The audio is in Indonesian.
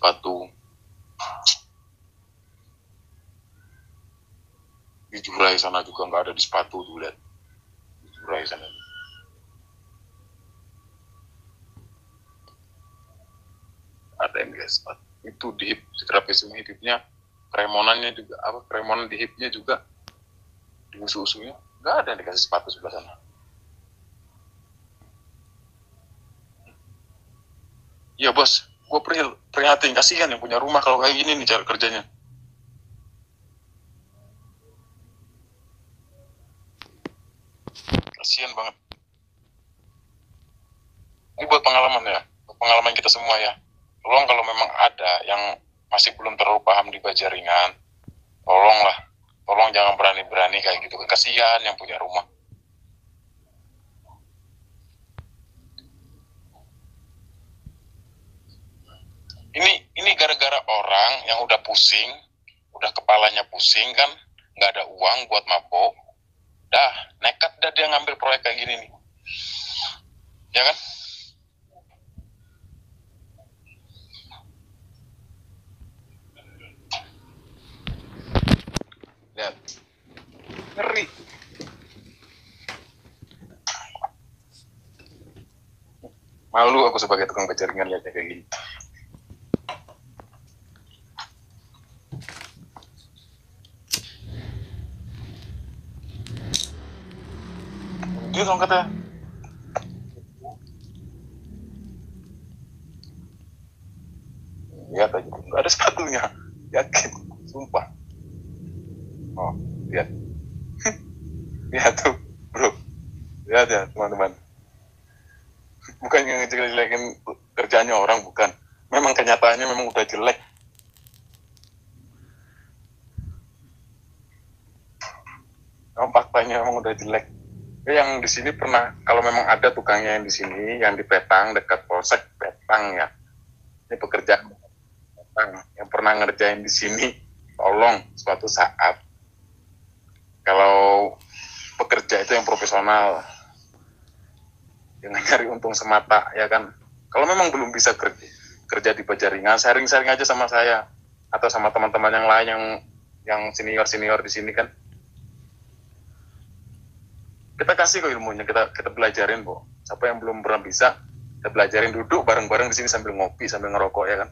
sepatu. Di Jurai sana juga nggak ada di sepatu tuh, lihat. Di Jurai sana. Ada yang guys, itu di hip, di trapesium hipnya, kremonannya juga, kremonan di hipnya juga, di usus-ususnya, nggak ada yang dikasih sepatu sebelah sana. Iya bos, gue prihatin, kasihan yang punya rumah kalau kayak gini nih cara kerjanya. Kasihan banget. Ini buat pengalaman ya, buat pengalaman kita semua ya. Tolong kalau memang ada yang masih belum terlalu paham di Bajaringan, tolong jangan berani-berani kayak gitu. Kasihan yang punya rumah. Ini gara-gara orang yang udah pusing, udah kepalanya pusing kan, nggak ada uang buat mabok, dah nekat dah dia ngambil proyek kayak gini nih, ya kan? Lihat, ngeri. Malu aku sebagai tukang Bajaringan lihatnya kayak gini. Dia dong kata. Lihat aja, nggak ada sepatunya, yakin, sumpah. Oh, lihat, lihat tuh, bro, lihat ya teman-teman. Bukan yang ngejelek-jelekin kerjanya orang, bukan. Memang kenyataannya memang udah jelek. Faktanya memang udah jelek. Yang di sini pernah, kalau memang ada tukangnya yang di sini, yang di Petang dekat Polsek Petang ya. Ini pekerjaan Petang yang pernah ngerjain di sini. Tolong suatu saat, kalau pekerja itu yang profesional, jangan cari untung semata, ya kan? Kalau memang belum bisa kerja di Bajaringan, sharing-sharing aja sama saya atau sama teman-teman yang lain yang senior di sini kan. Kita kasih kok ilmunya, kita belajarin kok. Siapa yang belum pernah bisa, kita belajarin, duduk bareng-bareng di sini sambil ngopi, sambil ngerokok ya kan.